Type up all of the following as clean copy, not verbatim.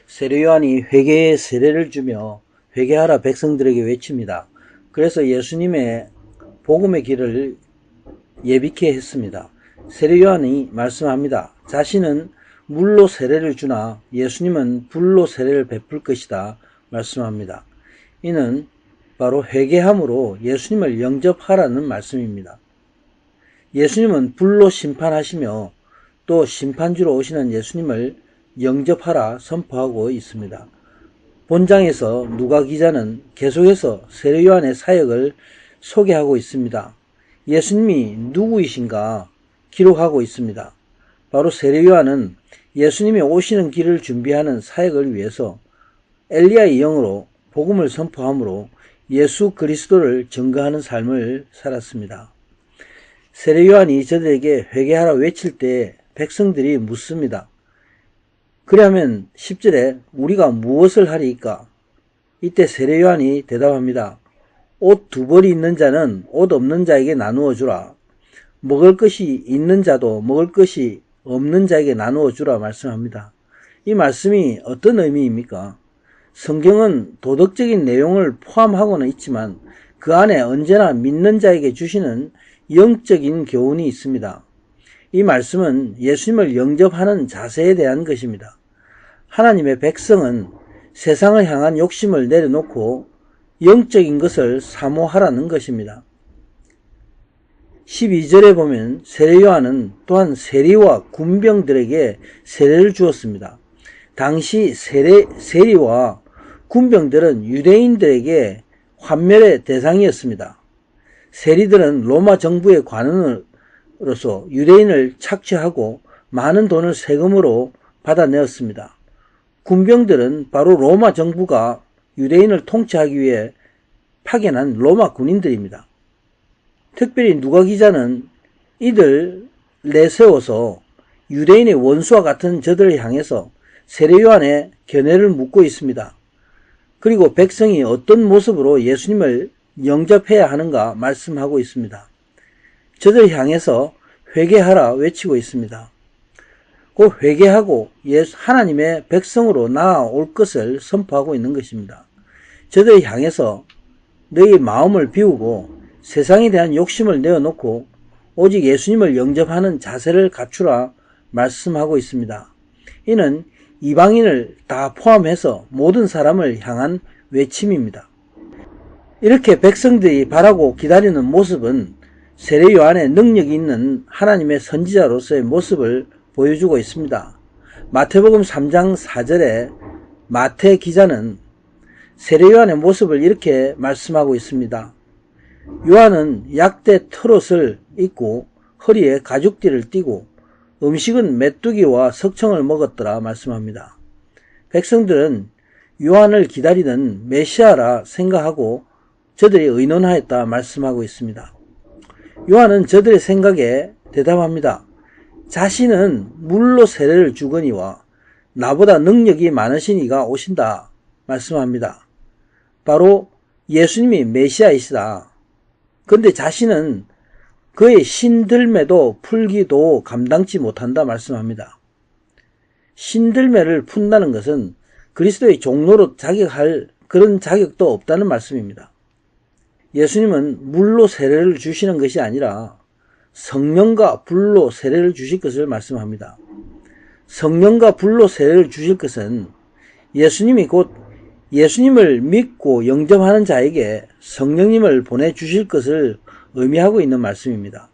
세례 요한이 회개의 세례를 주며 회개하라 백성들에게 외칩니다. 그래서 예수님의 복음의 길을 예비케 했습니다. 세례 요한이 말씀합니다. 자신은 물로 세례를 주나 예수님은 불로 세례를 베풀 것이다 말씀합니다. 이는 바로 회개함으로 예수님을 영접하라는 말씀입니다. 예수님은 불로 심판하시며 또 심판주로 오시는 예수님을 영접하라 선포하고 있습니다. 본장에서 누가 기자는 계속해서 세례 요한의 사역을 소개하고 있습니다. 예수님이 누구이신가 기록하고 있습니다. 바로 세례 요한은 예수님이 오시는 길을 준비하는 사역을 위해서 엘리야의 영으로 복음을 선포함으로 예수 그리스도를 증거하는 삶을 살았습니다. 세례 요한이 저들에게 회개하라 외칠 때 백성들이 묻습니다. 그러면 10절에 우리가 무엇을 하리이까? 이때 세례 요한이 대답합니다. 옷 2벌이 있는 자는 옷 없는 자에게 나누어 주라. 먹을 것이 있는 자도 먹을 것이 없는 자에게 나누어 주라 말씀합니다. 이 말씀이 어떤 의미입니까? 성경은 도덕적인 내용을 포함하고는 있지만 그 안에 언제나 믿는 자에게 주시는 영적인 교훈이 있습니다. 이 말씀은 예수님을 영접하는 자세에 대한 것입니다. 하나님의 백성은 세상을 향한 욕심을 내려놓고 영적인 것을 사모하라는 것입니다. 12절에 보면 세례 요한은 또한 세리와 군병들에게 세례를 주었습니다. 당시 세리와 군병들은 유대인들에게 환멸의 대상이었습니다. 세리들은 로마 정부의 관원으로서 유대인을 착취하고 많은 돈을 세금으로 받아내었습니다. 군병들은 바로 로마 정부가 유대인을 통치하기 위해 파견한 로마 군인들입니다. 특별히 누가 기자는 이들 내세워서 유대인의 원수와 같은 저들을 향해서 세례 요한의 견해를 묻고 있습니다. 그리고 백성이 어떤 모습으로 예수님을 영접해야 하는가 말씀하고 있습니다. 저들 향해서 회개하라 외치고 있습니다. 곧 회개하고 하나님의 백성으로 나아올 것을 선포하고 있는 것입니다. 저들 향해서 너희 마음을 비우고 세상에 대한 욕심을 내어놓고 오직 예수님을 영접하는 자세를 갖추라 말씀하고 있습니다. 이는 이방인을 다 포함해서 모든 사람을 향한 외침입니다. 이렇게 백성들이 바라고 기다리는 모습은 세례 요한의 능력이 있는 하나님의 선지자로서의 모습을 보여주고 있습니다. 마태복음 3장 4절에 마태 기자는 세례 요한의 모습을 이렇게 말씀하고 있습니다. 요한은 약대 털옷을 입고 허리에 가죽띠를 띠고 음식은 메뚜기와 석청을 먹었더라 말씀합니다. 백성들은 요한을 기다리는 메시아라 생각하고 저들이 의논하였다 말씀하고 있습니다. 요한은 저들의 생각에 대답합니다. 자신은 물로 세례를 주거니와 나보다 능력이 많으신 이가 오신다 말씀합니다. 바로 예수님이 메시아이시다. 그런데 자신은 그의 신들매도 풀기도 감당치 못한다 말씀합니다. 신들매를 푼다는 것은 그리스도의 종로로 자격할 그런 자격도 없다는 말씀입니다. 예수님은 물로 세례를 주시는 것이 아니라 성령과 불로 세례를 주실 것을 말씀합니다. 성령과 불로 세례를 주실 것은 예수님이 곧 예수님을 믿고 영접하는 자에게 성령님을 보내주실 것을 의미하고 있는 말씀입니다.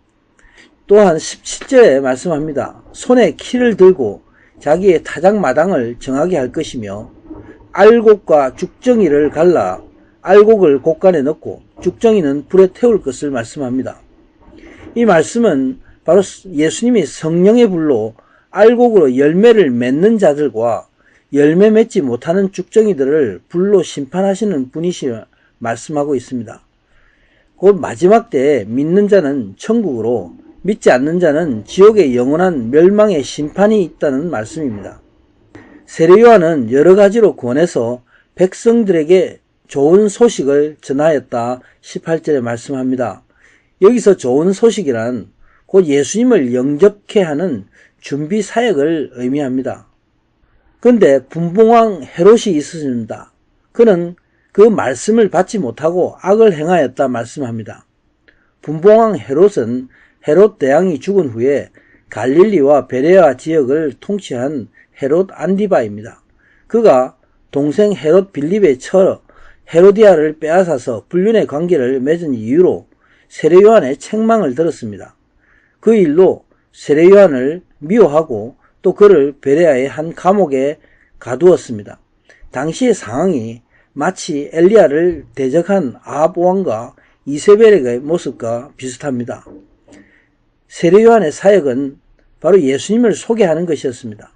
또한 17절에 말씀합니다. 손에 키를 들고 자기의 타작마당을 정하게 할 것이며 알곡과 죽정이를 갈라 알곡을 곡간에 넣고 죽정이는 불에 태울 것을 말씀합니다. 이 말씀은 바로 예수님이 성령의 불로 알곡으로 열매를 맺는 자들과 열매 맺지 못하는 죽정이들을 불로 심판하시는 분이시라 말씀하고 있습니다. 곧 마지막 때에 믿는 자는 천국으로 믿지 않는 자는 지옥의 영원한 멸망의 심판이 있다는 말씀입니다. 세례 요한은 여러 가지로 권해서 백성들에게 좋은 소식을 전하였다 18절에 말씀합니다. 여기서 좋은 소식이란 곧 예수님을 영접케 하는 준비 사역을 의미합니다. 근데 분봉왕 헤롯이 있었습니다. 그는 그 말씀을 받지 못하고 악을 행하였다 말씀합니다. 분봉왕 헤롯은 헤롯 대왕이 죽은 후에 갈릴리와 베레아 지역을 통치한 헤롯 안디바입니다. 그가 동생 헤롯 빌립에 처 헤로디아를 빼앗아서 불륜의 관계를 맺은 이유로 세례 요한의 책망을 들었습니다. 그 일로 세례 요한을 미워하고 또 그를 베레아의 한 감옥에 가두었습니다. 당시의 상황이 마치 엘리야를 대적한 아합 왕과 이세벨의 모습과 비슷합니다. 세례 요한의 사역은 바로 예수님을 소개하는 것이었습니다.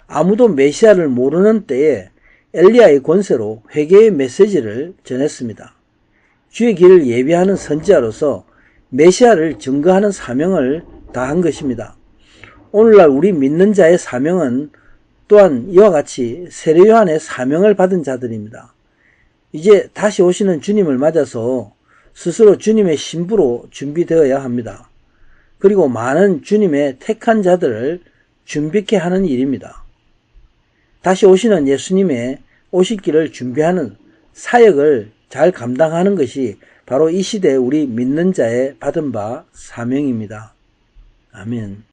아무도 메시아를 모르는 때에 엘리야의 권세로 회개의 메시지를 전했습니다. 주의 길을 예비하는 선지자로서 메시아를 증거하는 사명을 다한 것입니다. 오늘날 우리 믿는 자의 사명은 또한 이와 같이 세례 요한의 사명을 받은 자들입니다. 이제 다시 오시는 주님을 맞아서 스스로 주님의 신부로 준비되어야 합니다. 그리고 많은 주님의 택한 자들을 준비케 하는 일입니다. 다시 오시는 예수님의 오실 길을 준비하는 사역을 잘 감당하는 것이 바로 이 시대에 우리 믿는 자의 받은 바 사명입니다. 아멘.